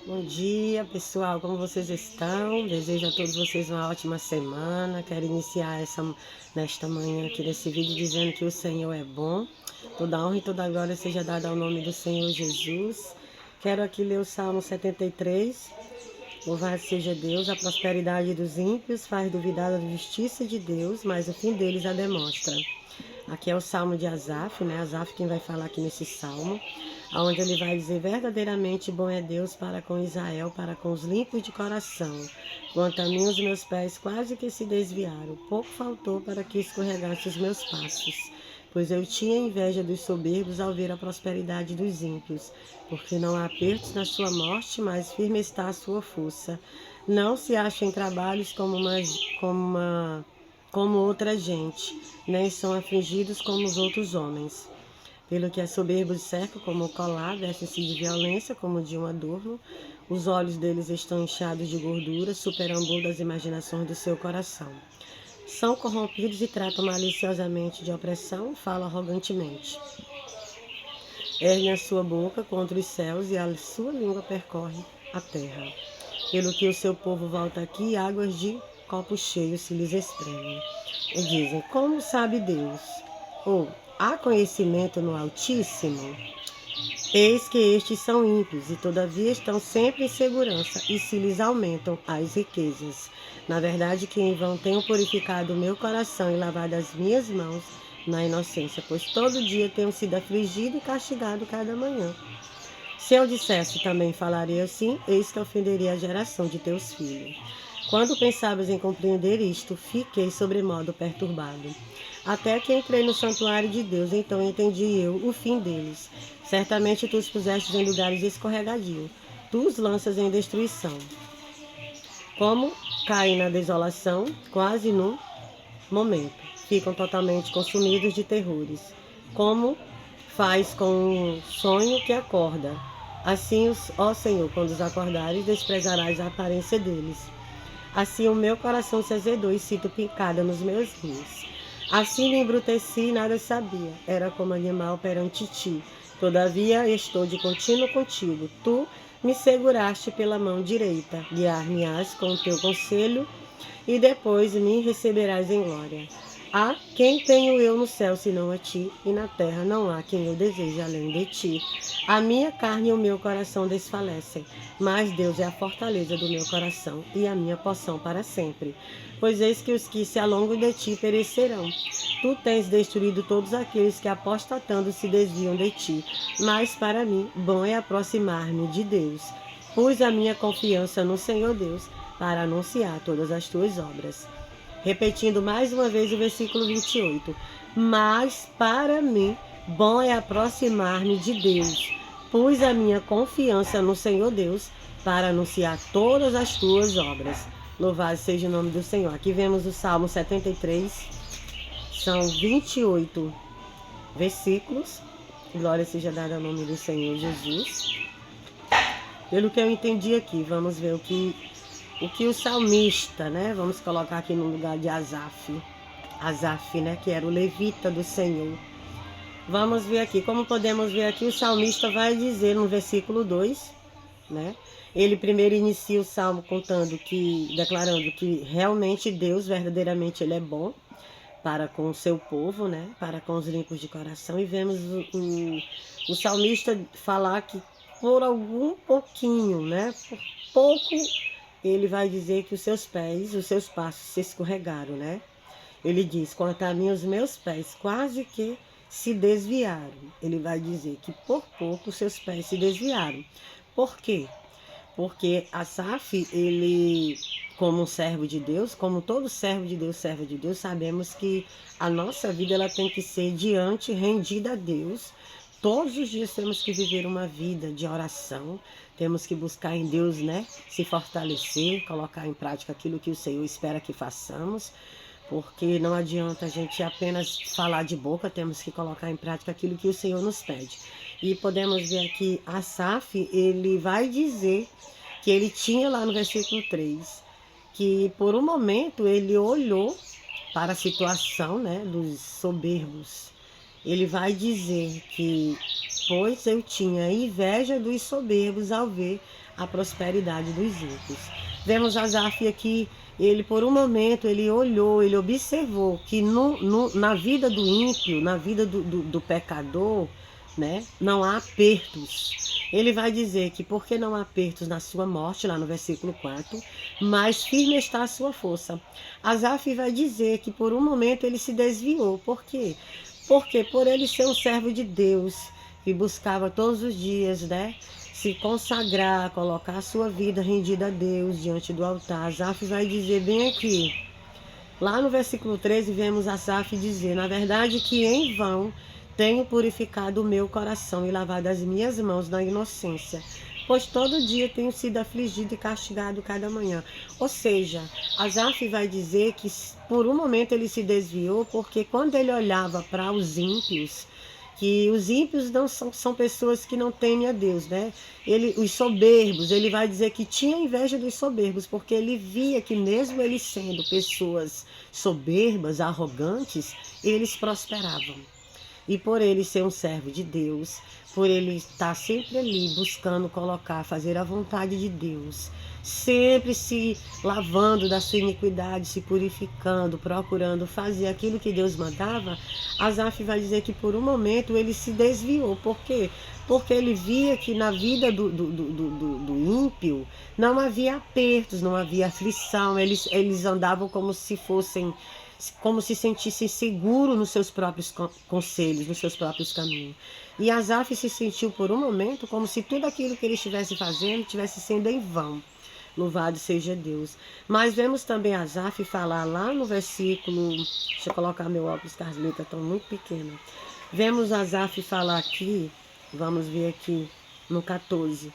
Bom dia, pessoal. Como vocês estão? Desejo a todos vocês uma ótima semana. Quero iniciar nesta manhã aqui nesse vídeo dizendo que o Senhor é bom. Toda honra e toda glória seja dada ao nome do Senhor Jesus. Quero aqui ler o Salmo 73. Louvado seja Deus, a prosperidade dos ímpios faz duvidar da justiça de Deus, mas o fim deles a demonstra. Aqui é o Salmo de Asaf, né? Asaf quem vai falar aqui nesse Salmo, onde ele vai dizer: verdadeiramente bom é Deus para com Israel, para com os limpos de coração. Quanto a mim, os meus pés quase que se desviaram, pouco faltou para que escorregasse os meus passos. Pois eu tinha inveja dos soberbos ao ver a prosperidade dos ímpios, porque não há apertos na sua morte, mas firme está a sua força. Não se acha em trabalhos como outra gente, nem são afligidos como os outros homens. Pelo que é soberbo cerca como o colar, vestem-se de violência como de um adorno, os olhos deles estão inchados de gordura, superambulam das imaginações do seu coração. São corrompidos e tratam maliciosamente de opressão, falam arrogantemente. Erguem a sua boca contra os céus e a sua língua percorre a terra. Pelo que o seu povo volta aqui, águas de copo cheio se lhes espremem. E dizem: como sabe Deus? Ou há conhecimento no Altíssimo? Eis que estes são ímpios, e todavia estão sempre em segurança, e se lhes aumentam as riquezas. Na verdade, que em vão tenho purificado o meu coração e lavado as minhas mãos na inocência, pois todo dia tenho sido afligido e castigado cada manhã. Se eu dissesse também falaria assim, eis que ofenderia a geração de teus filhos. Quando pensavas em compreender isto, fiquei sobremodo perturbado. Até que entrei no santuário de Deus, então entendi eu o fim deles. Certamente tu os pusestes em lugares escorregadios, tu os lanças em destruição. Como caem na desolação, quase num momento, ficam totalmente consumidos de terrores. Como faz com um sonho que acorda. Assim, ó Senhor, quando os acordares, desprezarás a aparência deles. Assim o meu coração se azedou e sinto picada nos meus rins. Assim me embruteci e nada sabia. Era como animal perante ti. Todavia estou de contínuo contigo. Tu me seguraste pela mão direita. Guiar-me-ás com o teu conselho e depois me receberás em glória. Há quem tenho eu no céu senão a ti, e na terra não há quem eu deseje além de ti. A minha carne e o meu coração desfalecem, mas Deus é a fortaleza do meu coração e a minha porção para sempre. Pois eis que os que se alongam de ti perecerão. Tu tens destruído todos aqueles que apostatando se desviam de ti, mas para mim bom é aproximar-me de Deus. Pus a minha confiança no Senhor Deus para anunciar todas as tuas obras. Repetindo mais uma vez o versículo 28. Mas para mim, bom é aproximar-me de Deus. Pus a minha confiança no Senhor Deus para anunciar todas as tuas obras. Louvado seja o nome do Senhor. Aqui vemos o Salmo 73. São 28 versículos. Glória seja dada ao nome do Senhor Jesus. Pelo que eu entendi aqui, vamos ver o que o salmista, né? Vamos colocar aqui no lugar de Asaf. Asaf, né? Que era o levita do Senhor. Vamos ver aqui. Como podemos ver aqui, o salmista vai dizer no versículo 2, né? Ele primeiro inicia o salmo declarando que realmente Deus, verdadeiramente, Ele é bom para com o seu povo, né? Para com os limpos de coração. E vemos o salmista falar que por algum pouquinho, né? Por pouco, ele vai dizer que os seus passos se escorregaram, né? Ele diz: quanto a mim, os meus pés quase que se desviaram. Ele vai dizer que por pouco os seus pés se desviaram. Por quê? Porque Asaf, ele, como um servo de Deus, como todo servo de Deus, sabemos que a nossa vida ela tem que ser rendida a Deus. Todos os dias temos que viver uma vida de oração, temos que buscar em Deus, né, se fortalecer, colocar em prática aquilo que o Senhor espera que façamos, porque não adianta a gente apenas falar de boca, temos que colocar em prática aquilo que o Senhor nos pede. E podemos ver aqui, Asaf, ele vai dizer que ele tinha lá no versículo 3, que por um momento ele olhou para a situação, né, dos soberbos. Ele vai dizer que pois eu tinha inveja dos soberbos ao ver a prosperidade dos ímpios. Vemos Asaf aqui, ele por um momento, ele olhou, ele observou que na vida do ímpio, na vida do pecador, né, não há apertos. Ele vai dizer que porque não há apertos na sua morte, lá no versículo 4, mas firme está a sua força. Asaf vai dizer que por um momento ele se desviou. Por quê? Porque por ele ser um servo de Deus, que buscava todos os dias, né, se consagrar, colocar a sua vida rendida a Deus diante do altar. Asaf vai dizer bem aqui, lá no versículo 13, vemos Asaf dizer: na verdade que em vão tenho purificado o meu coração e lavado as minhas mãos na inocência, pois todo dia tenho sido afligido e castigado cada manhã. Ou seja, Asaf vai dizer que por um momento ele se desviou, porque quando ele olhava para os ímpios, que os ímpios não são pessoas que não temem a Deus, né? Os soberbos, ele vai dizer que tinha inveja dos soberbos, porque ele via que mesmo eles sendo pessoas soberbas, arrogantes, eles prosperavam. E por ele ser um servo de Deus, por ele estar sempre ali buscando fazer a vontade de Deus, sempre se lavando da sua iniquidade, se purificando, procurando fazer aquilo que Deus mandava, Asaf vai dizer que por um momento ele se desviou. Por quê? Porque ele via que na vida do ímpio não havia apertos, não havia aflição, eles andavam como se sentissem seguros nos seus próprios conselhos, nos seus próprios caminhos. E Asaf se sentiu por um momento como se tudo aquilo que ele estivesse fazendo estivesse sendo em vão. Louvado seja Deus. Mas vemos também Asaf falar lá no versículo, deixa eu colocar meu óculos, que as letras estão muito pequenas. Vemos Asaf falar aqui, vamos ver aqui no 14.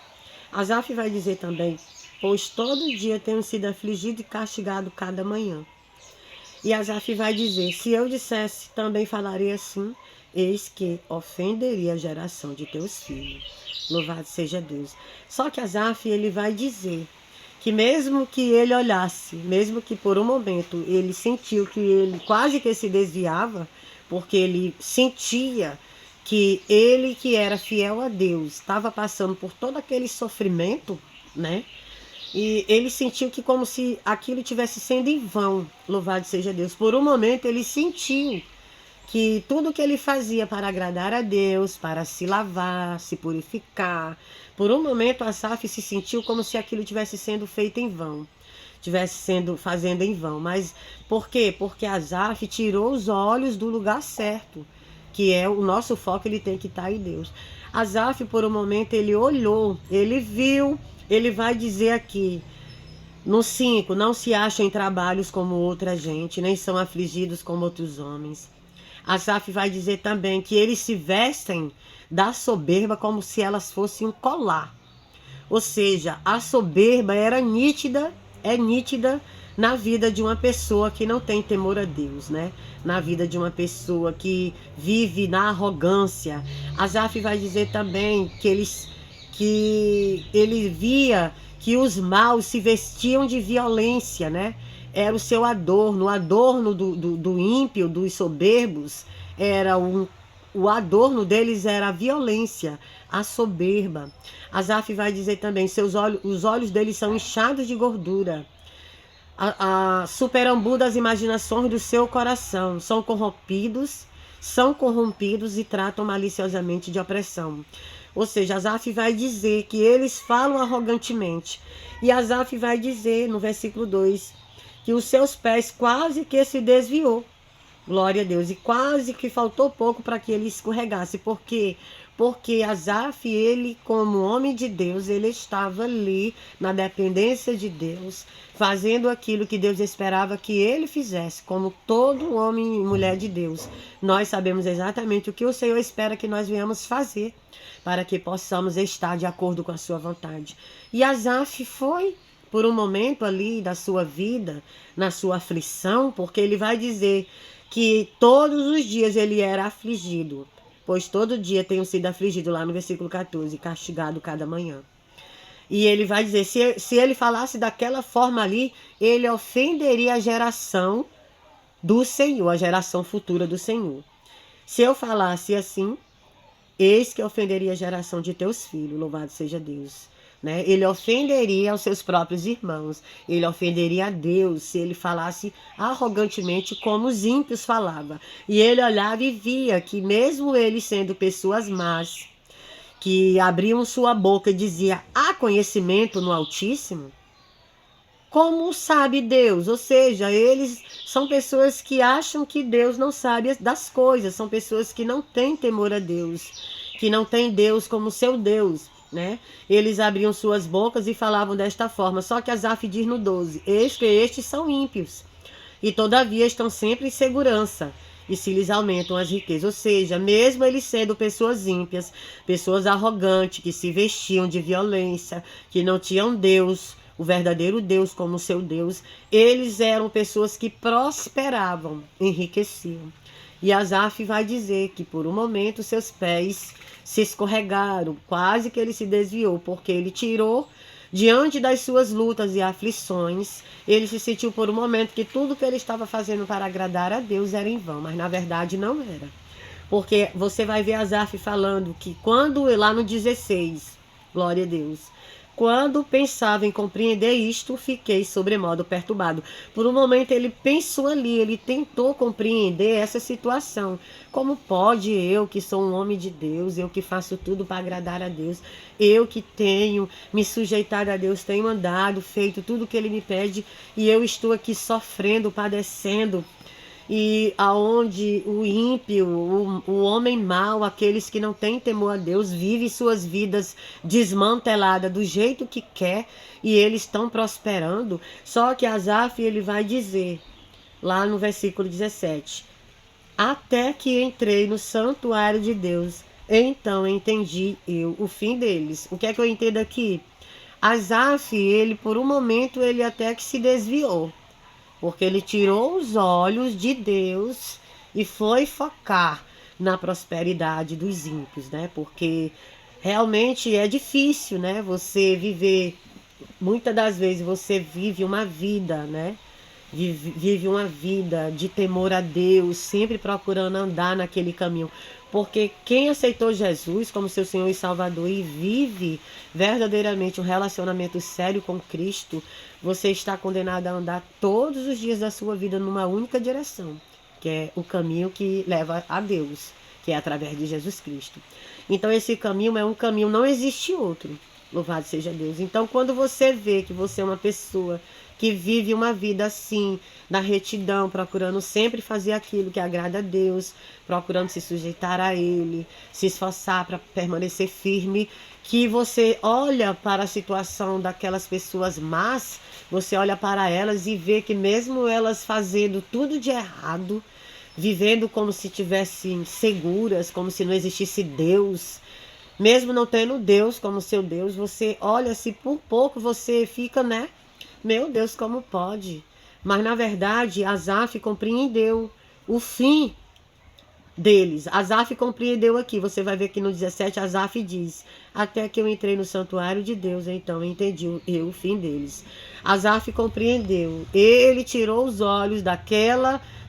Asaf vai dizer também: pois todo dia tenho sido afligido e castigado cada manhã. E Asaf vai dizer: se eu dissesse, também falaria assim, eis que ofenderia a geração de teus filhos. Louvado seja Deus. Só que Asaf, ele vai dizer que mesmo que ele olhasse, mesmo que por um momento ele sentiu que ele quase que se desviava, porque ele sentia que ele que era fiel a Deus estava passando por todo aquele sofrimento, né? E ele sentiu que como se aquilo tivesse sendo em vão. Louvado seja Deus. Por um momento ele sentiu que tudo que ele fazia para agradar a Deus, para se lavar, se purificar, por um momento Asaf se sentiu como se aquilo tivesse sendo feito em vão, tivesse sendo fazendo em vão. Mas por quê? Porque Asaf tirou os olhos do lugar certo, que é o nosso foco, ele tem que estar em Deus. Asaf, por um momento, ele olhou, ele viu. Ele vai dizer aqui, no 5, não se acham em trabalhos como outra gente, nem são afligidos como outros homens. Asaf vai dizer também que eles se vestem da soberba como se elas fossem um colar. Ou seja, a soberba é nítida na vida de uma pessoa que não tem temor a Deus, né? Na vida de uma pessoa que vive na arrogância. Asaf vai dizer também que ele via que os maus se vestiam de violência, né? Era o seu adorno, o adorno do ímpio, dos soberbos, o adorno deles era a violência, a soberba. Asaf vai dizer também, os olhos deles são inchados de gordura, a superambu das imaginações do seu coração, são corrompidos e tratam maliciosamente de opressão. Ou seja, Asaf vai dizer que eles falam arrogantemente. E Asaf vai dizer no versículo 2 que os seus pés quase que se desviou. Glória a Deus. E quase que faltou pouco para que ele escorregasse. Por quê? Porque Asaf, ele como homem de Deus, ele estava ali na dependência de Deus, fazendo aquilo que Deus esperava que ele fizesse, como todo homem e mulher de Deus. Nós sabemos exatamente o que o Senhor espera que nós venhamos fazer, para que possamos estar de acordo com a sua vontade. E Asaf foi, por um momento ali da sua vida, na sua aflição, porque ele vai dizer que todos os dias ele era afligido, pois todo dia tenho sido afligido, lá no versículo 14, castigado cada manhã. E ele vai dizer, se ele falasse daquela forma ali, ele ofenderia a geração do Senhor, a geração futura do Senhor. Se eu falasse assim, eis que ofenderia a geração de teus filhos, louvado seja Deus. Né? Ele ofenderia aos seus próprios irmãos, ele ofenderia a Deus se ele falasse arrogantemente como os ímpios falavam. E ele olhava e via que mesmo eles sendo pessoas más, que abriam sua boca e diziam, há conhecimento no Altíssimo? Como sabe Deus? Ou seja, eles são pessoas que acham que Deus não sabe das coisas, são pessoas que não têm temor a Deus, que não têm Deus como seu Deus, né? Eles abriam suas bocas e falavam desta forma, só que Asaf diz no 12, eis que estes são ímpios, e todavia estão sempre em segurança, e se lhes aumentam as riquezas. Ou seja, mesmo eles sendo pessoas ímpias, pessoas arrogantes, que se vestiam de violência, que não tinham Deus, o verdadeiro Deus como seu Deus, eles eram pessoas que prosperavam, enriqueciam. E Asaf vai dizer que por um momento seus pés se escorregaram, quase que ele se desviou, porque ele tirou, diante das suas lutas e aflições, ele se sentiu por um momento que tudo que ele estava fazendo para agradar a Deus era em vão, mas na verdade não era. Porque você vai ver Asaf falando que quando, lá no 16, glória a Deus, quando pensava em compreender isto, fiquei sobremodo perturbado. Por um momento ele pensou ali, ele tentou compreender essa situação. Como pode eu, que sou um homem de Deus, eu que faço tudo para agradar a Deus, eu que tenho me sujeitado a Deus, tenho andado, feito tudo o que Ele me pede, e eu estou aqui sofrendo, padecendo, e aonde o ímpio, o homem mau, aqueles que não têm temor a Deus, vivem suas vidas desmanteladas do jeito que quer e eles estão prosperando. Só que Asaf, ele vai dizer, lá no versículo 17, até que entrei no santuário de Deus, então entendi eu o fim deles. O que é que eu entendo aqui? Asaf, ele por um momento, ele até que se desviou, porque ele tirou os olhos de Deus e foi focar na prosperidade dos ímpios, né? Porque realmente é difícil, né? Você viver, muitas das vezes você vive uma vida, né? Vive uma vida de temor a Deus, sempre procurando andar naquele caminho. Porque quem aceitou Jesus como seu Senhor e Salvador e vive verdadeiramente um relacionamento sério com Cristo, você está condenado a andar todos os dias da sua vida numa única direção, que é o caminho que leva a Deus, que é através de Jesus Cristo. Então esse caminho é um caminho, não existe outro. Louvado seja Deus. Então quando você vê que você é uma pessoa que vive uma vida assim, na retidão, procurando sempre fazer aquilo que agrada a Deus, procurando se sujeitar a Ele, se esforçar para permanecer firme, que você olha para a situação daquelas pessoas más, você olha para elas e vê que mesmo elas fazendo tudo de errado, vivendo como se estivessem seguras, como se não existisse Deus, mesmo não tendo Deus como seu Deus, você olha, se por pouco você fica, né? Meu Deus, como pode? Mas na verdade, Asaf compreendeu o fim deles. Asaf compreendeu aqui. Você vai ver que no 17, Asaf diz, até que eu entrei no santuário de Deus, então entendi eu o fim deles. Asaf compreendeu. Ele tirou os olhos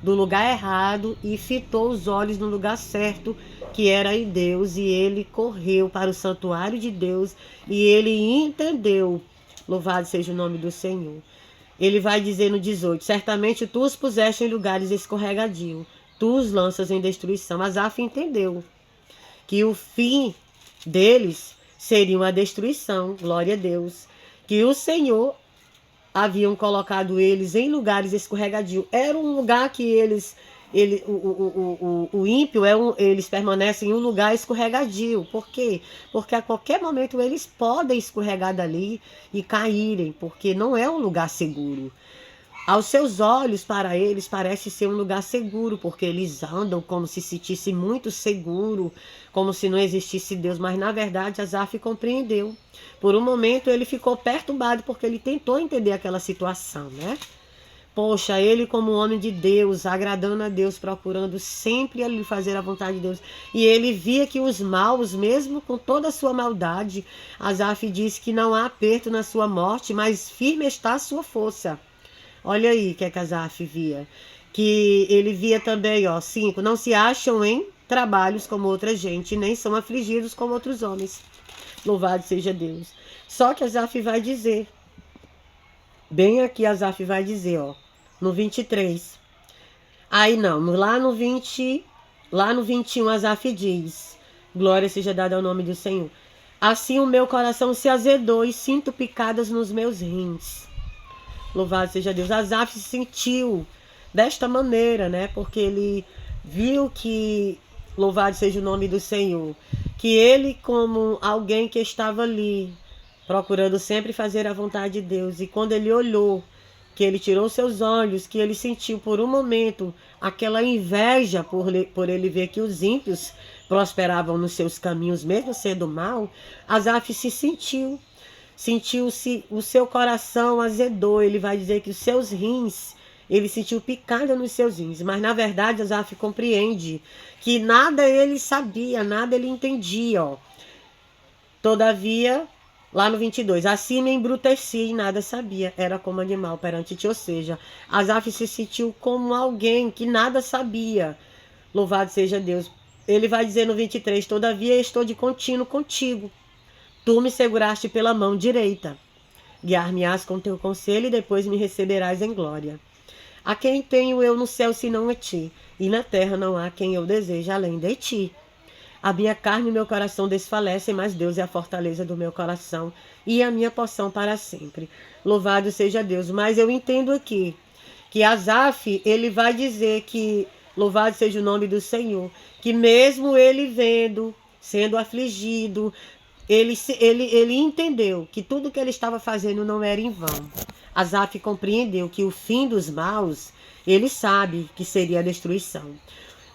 do lugar errado e fitou os olhos no lugar certo, que era em Deus, e ele correu para o santuário de Deus e ele entendeu. Louvado seja o nome do Senhor. Ele vai dizer no 18, certamente tu os puseste em lugares escorregadios, tu os lanças em destruição. Asaf entendeu que o fim deles seria uma destruição, glória a Deus, que o Senhor haviam colocado eles em lugares escorregadios. Era um lugar que o ímpio, eles permanecem em um lugar escorregadio. Por quê? Porque a qualquer momento eles podem escorregar dali e caírem, porque não é um lugar seguro. Aos seus olhos, para eles, parece ser um lugar seguro, porque eles andam como se sentissem muito seguro, como se não existisse Deus. Mas, na verdade, Asaf compreendeu. Por um momento, ele ficou perturbado, porque ele tentou entender aquela situação, né? Poxa, ele como homem de Deus, agradando a Deus, procurando sempre ali fazer a vontade de Deus. E ele via que os maus, mesmo com toda a sua maldade, Asaf diz que não há aperto na sua morte, mas firme está a sua força. Olha aí que Asaf via. Que ele via também, 5, não se acham em trabalhos como outra gente, nem são afligidos como outros homens. Louvado seja Deus. Só que Asaf vai dizer, bem aqui Asaf vai dizer, ó, no 23. Aí não, lá no 21 Asaf diz, glória seja dada ao nome do Senhor. Assim o meu coração se azedou e sinto picadas nos meus rins. Louvado seja Deus. Asaf se sentiu desta maneira, né? Porque ele viu que, louvado seja o nome do Senhor, que ele, como alguém que estava ali, procurando sempre fazer a vontade de Deus, e quando ele olhou, que ele tirou seus olhos, que ele sentiu por um momento aquela inveja por ele ver que os ímpios prosperavam nos seus caminhos, mesmo sendo mal, Asaf se sentiu-se, o seu coração azedou. Ele vai dizer que os seus rins, ele sentiu picada nos seus rins, mas na verdade Asaf compreende que nada ele sabia, nada ele entendia, ó. Todavia, lá no 22, assim me embruteci e nada sabia, era como animal perante ti. Ou seja, Asaf se sentiu como alguém que nada sabia. Louvado seja Deus. Ele vai dizer no 23, todavia estou de contínuo contigo. Tu me seguraste pela mão direita. Guiar-me-ás com teu conselho e depois me receberás em glória. A quem tenho eu no céu senão a ti? E na terra não há quem eu deseje além de ti. A minha carne e meu coração desfalecem, mas Deus é a fortaleza do meu coração e a minha porção para sempre. Louvado seja Deus. Mas eu entendo aqui que Asaf, ele vai dizer que, louvado seja o nome do Senhor, que mesmo ele vendo, sendo afligido, ele entendeu que tudo que ele estava fazendo não era em vão. Asaf compreendeu que o fim dos maus, ele sabe que seria a destruição.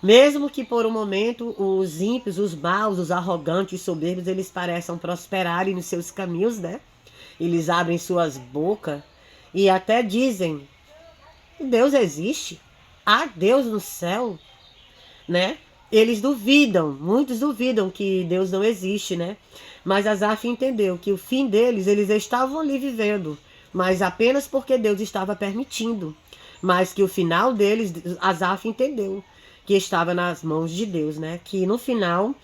Mesmo que por um momento os ímpios, os maus, os arrogantes, os soberbos, eles pareçam prosperarem nos seus caminhos, né? Eles abrem suas bocas e até dizem, Deus existe? Há Deus no céu? Né? Eles duvidam, muitos duvidam que Deus não existe, né? Mas Asaf entendeu que o fim deles, eles estavam ali vivendo, mas apenas porque Deus estava permitindo. Mas que o final deles, Asaf entendeu que estava nas mãos de Deus, né? Que no final,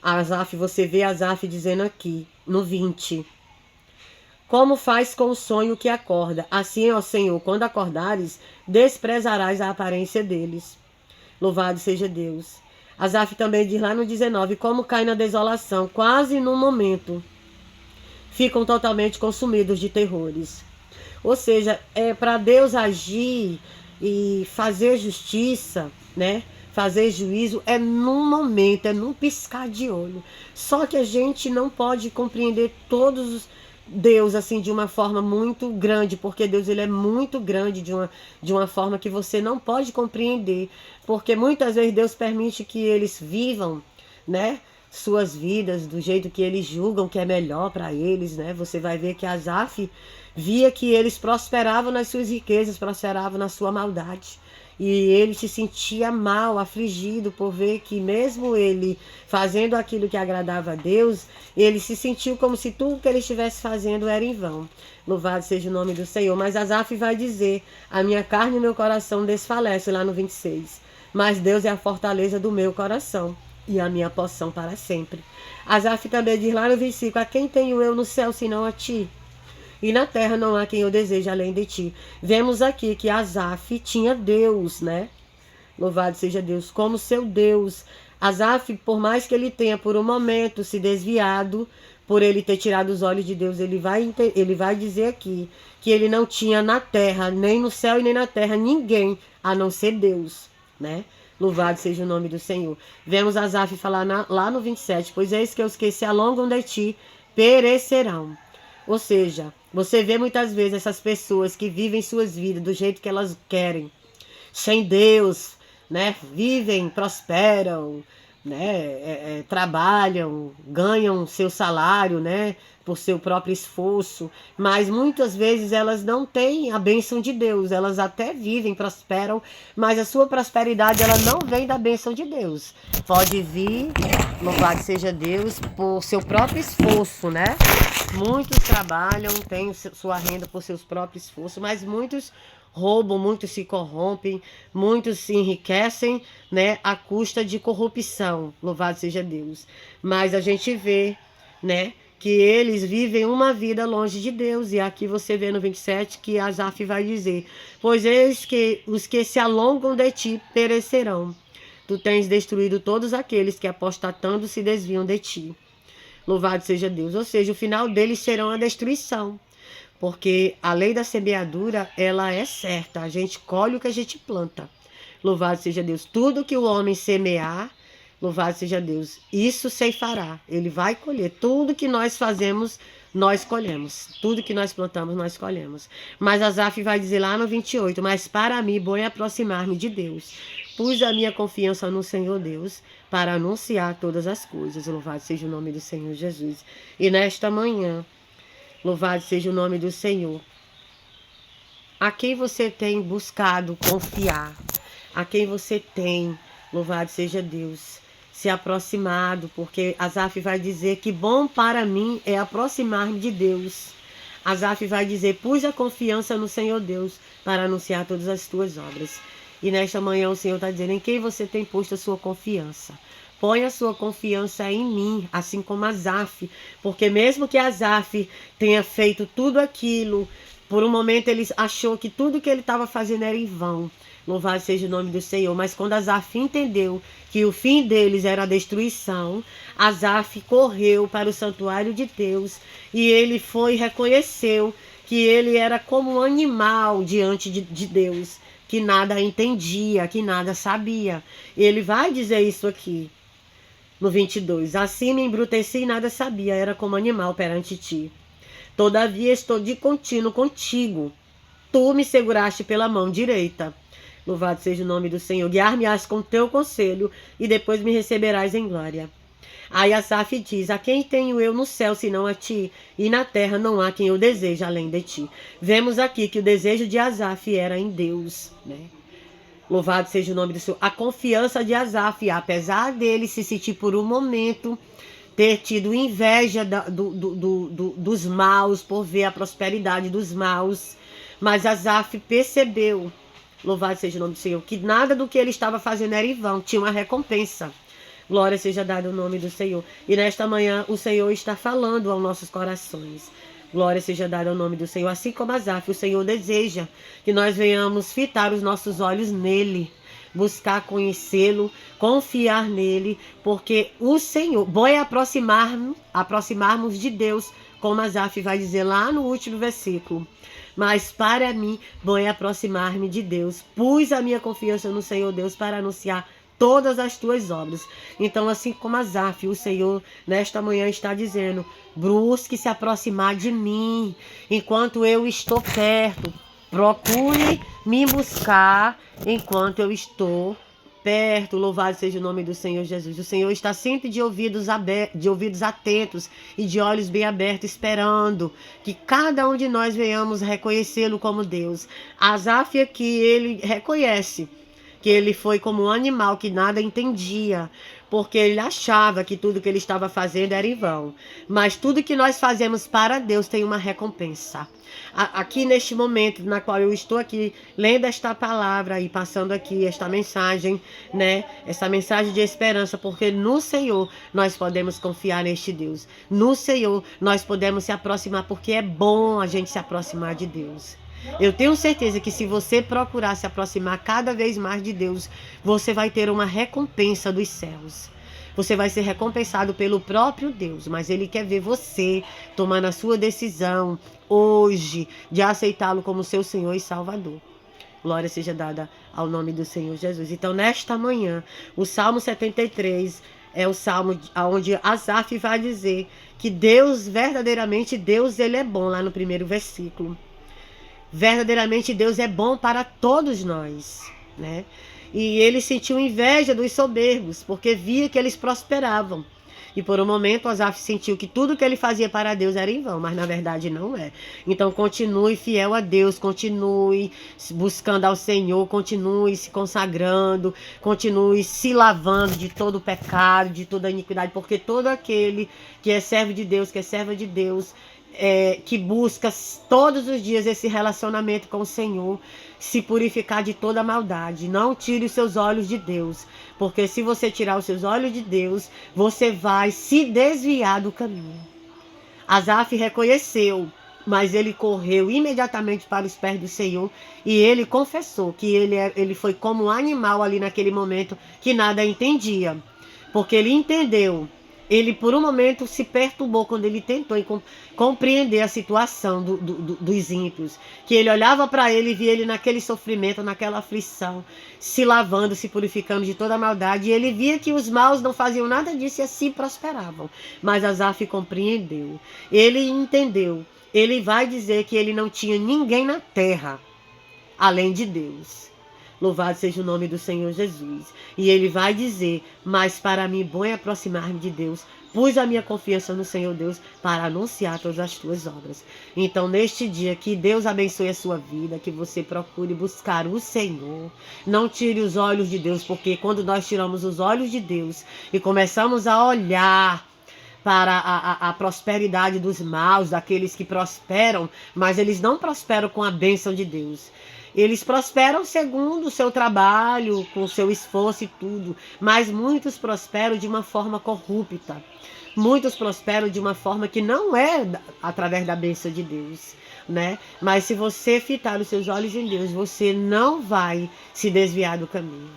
Asaf, você vê Asaf dizendo aqui, no 20, como faz com o sonho que acorda, assim, ó Senhor, quando acordares, desprezarás a aparência deles. Louvado seja Deus. Asaf também diz lá no 19, como cai na desolação, quase num momento, ficam totalmente consumidos de terrores. Ou seja, para Deus agir e fazer justiça, né? Fazer juízo é num momento, é num piscar de olho. Só que a gente não pode compreender todos os Deus assim de uma forma muito grande, porque Deus ele é muito grande de uma forma que você não pode compreender, porque muitas vezes Deus permite que eles vivam, né, suas vidas do jeito que eles julgam que é melhor para eles, né? Você vai ver que Asaf via que eles prosperavam nas suas riquezas, prosperavam na sua maldade. E ele se sentia mal, afligido por ver que mesmo ele fazendo aquilo que agradava a Deus, ele se sentiu como se tudo que ele estivesse fazendo era em vão. Louvado seja o nome do Senhor. Mas Asaf vai dizer, a minha carne e meu coração desfalecem, lá no 26. Mas Deus é a fortaleza do meu coração e a minha porção para sempre. Asaf também diz lá no 25, a quem tenho eu no céu senão a ti? E na terra não há quem eu deseje além de ti. Vemos aqui que Asaf tinha Deus, né? Louvado seja Deus, como seu Deus. Asaf, por mais que ele tenha por um momento se desviado, por ele ter tirado os olhos de Deus, ele vai dizer aqui que ele não tinha na terra, nem no céu e nem na terra, ninguém a não ser Deus, né? Louvado seja o nome do Senhor. Vemos Asaf falar lá no 27, pois eis que os que se alongam de ti perecerão. Ou seja, você vê muitas vezes essas pessoas que vivem suas vidas do jeito que elas querem, sem Deus, né? Vivem, prosperam, né? Trabalham, ganham seu salário, né? Por seu próprio esforço, mas muitas vezes elas não têm a bênção de Deus. Elas até vivem, prosperam, mas a sua prosperidade ela não vem da bênção de Deus. Pode vir, louvado seja Deus, por seu próprio esforço, né? Muitos trabalham, têm sua renda por seus próprios esforços, mas muitos roubam, muitos se corrompem, muitos se enriquecem, né, à custa de corrupção. Louvado seja Deus. Mas a gente vê, né, que eles vivem uma vida longe de Deus. E aqui você vê no 27 que Asaf vai dizer: pois eis que os que se alongam de ti perecerão. Tu tens destruído todos aqueles que apostatando se desviam de ti. Louvado seja Deus. Ou seja, o final deles será a destruição. Porque a lei da semeadura, ela é certa. A gente colhe o que a gente planta. Louvado seja Deus. Tudo que o homem semear, louvado seja Deus, isso ceifará. Ele vai colher. Tudo que nós fazemos, nós colhemos. Tudo que nós plantamos, nós colhemos. Mas Asaf vai dizer lá no 28, mas para mim, bom é aproximar-me de Deus. Pus a minha confiança no Senhor Deus para anunciar todas as coisas. Louvado seja o nome do Senhor Jesus. E nesta manhã, louvado seja o nome do Senhor. A quem você tem buscado confiar? A quem você tem, louvado seja Deus, se aproximado? Porque Asaf vai dizer que bom para mim é aproximar-me de Deus. Asaf vai dizer, pus a confiança no Senhor Deus para anunciar todas as tuas obras. E nesta manhã o Senhor está dizendo, em quem você tem posto a sua confiança? Põe a sua confiança em mim, assim como Asaf. Porque mesmo que Asaf tenha feito tudo aquilo, por um momento ele achou que tudo que ele estava fazendo era em vão. Louvado seja o nome do Senhor. Mas quando Asaf entendeu que o fim deles era a destruição, Asaf correu para o santuário de Deus. E ele foi e reconheceu que ele era como um animal diante de Deus, que nada entendia, que nada sabia. Ele vai dizer isso aqui no 22. Assim me embruteci e nada sabia, era como animal perante ti. Todavia estou de contínuo contigo. Tu me seguraste pela mão direita. Louvado seja o nome do Senhor. Guiar-me-ás com teu conselho e depois me receberás em glória. Aí Asaf diz, a quem tenho eu no céu senão a ti? E na terra não há quem eu deseje além de ti. Vemos aqui que o desejo de Asaf era em Deus, né? Louvado seja o nome do Senhor. A confiança de Asaf, apesar dele se sentir por um momento, ter tido inveja dos maus, por ver a prosperidade dos maus, mas Asaf percebeu, louvado seja o nome do Senhor, que nada do que ele estava fazendo era em vão, tinha uma recompensa. Glória seja dada ao nome do Senhor. E nesta manhã o Senhor está falando aos nossos corações. Glória seja dada ao nome do Senhor. Assim como Asaf, o Senhor deseja que nós venhamos fitar os nossos olhos nele, buscar conhecê-lo, confiar nele, porque o Senhor, bom é aproximarmos de Deus, como Asaf vai dizer lá no último versículo. Mas para mim, bom é aproximar-me de Deus. Pus a minha confiança no Senhor Deus para anunciar todas as tuas obras. Então, assim como Asaf, o Senhor nesta manhã está dizendo, busque se aproximar de mim, enquanto eu estou perto. Procure me buscar enquanto eu estou perto. Louvado seja o nome do Senhor Jesus. O Senhor está sempre de ouvidos atentos e de olhos bem abertos, esperando que cada um de nós venhamos reconhecê-lo como Deus. Asaf aqui, ele reconhece que ele foi como um animal que nada entendia, porque ele achava que tudo que ele estava fazendo era em vão. Mas tudo que nós fazemos para Deus tem uma recompensa. Aqui neste momento na qual eu estou aqui lendo esta palavra e passando aqui esta mensagem, né? Essa mensagem de esperança, porque no Senhor nós podemos confiar neste Deus. No Senhor nós podemos se aproximar, porque é bom a gente se aproximar de Deus. Eu tenho certeza que se você procurar se aproximar cada vez mais de Deus, você vai ter uma recompensa dos céus. Você vai ser recompensado pelo próprio Deus, mas Ele quer ver você tomando a sua decisão hoje de aceitá-lo como seu Senhor e Salvador. Glória seja dada ao nome do Senhor Jesus. Então, nesta manhã, o Salmo 73 é o Salmo onde Asaf vai dizer que Deus, verdadeiramente Deus, Ele é bom, lá no primeiro versículo. Verdadeiramente Deus é bom para todos nós, né? E ele sentiu inveja dos soberbos, porque via que eles prosperavam. E por um momento Asaf sentiu que tudo que ele fazia para Deus era em vão, mas na verdade não é. Então continue fiel a Deus, continue buscando ao Senhor, continue se consagrando, continue se lavando de todo o pecado, de toda a iniquidade, porque todo aquele que é servo de Deus, que é serva de Deus, que busca todos os dias esse relacionamento com o Senhor, se purificar de toda maldade. Não tire os seus olhos de Deus, porque se você tirar os seus olhos de Deus, você vai se desviar do caminho. Asaf reconheceu, mas ele correu imediatamente para os pés do Senhor e ele confessou que ele foi como um animal ali naquele momento que nada entendia, porque ele entendeu. Ele por um momento se perturbou quando ele tentou compreender a situação dos ímpios, que ele olhava para ele e via ele naquele sofrimento, naquela aflição, se lavando, se purificando de toda a maldade, e ele via que os maus não faziam nada disso e assim prosperavam. Mas Asaf compreendeu, ele entendeu. Ele vai dizer que ele não tinha ninguém na terra além de Deus. Louvado seja o nome do Senhor Jesus. E ele vai dizer, mas para mim bom é aproximar-me de Deus. Pus a minha confiança no Senhor Deus para anunciar todas as tuas obras. Então, neste dia, que Deus abençoe a sua vida, que você procure buscar o Senhor. Não tire os olhos de Deus, porque quando nós tiramos os olhos de Deus e começamos a olhar para a prosperidade dos maus, daqueles que prosperam, mas eles não prosperam com a bênção de Deus. Eles prosperam segundo o seu trabalho, com o seu esforço e tudo, mas muitos prosperam de uma forma corrupta. Muitos prosperam de uma forma que não é através da bênção de Deus, né? Mas se você fitar os seus olhos em Deus, você não vai se desviar do caminho.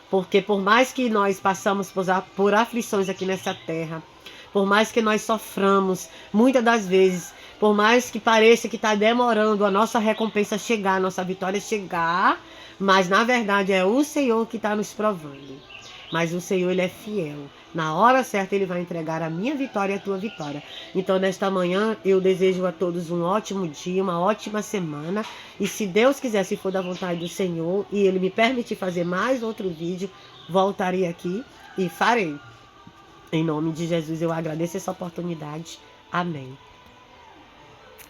Porque por mais que nós passamos por aflições aqui nessa terra, por mais que nós soframos, muitas das vezes, por mais que pareça que está demorando a nossa recompensa chegar, a nossa vitória chegar, mas na verdade é o Senhor que está nos provando. Mas o Senhor, Ele é fiel. Na hora certa, Ele vai entregar a minha vitória e a tua vitória. Então, nesta manhã, eu desejo a todos um ótimo dia, uma ótima semana. E se Deus quiser, se for da vontade do Senhor, e Ele me permitir fazer mais outro vídeo, voltarei aqui e farei. Em nome de Jesus, eu agradeço essa oportunidade. Amém.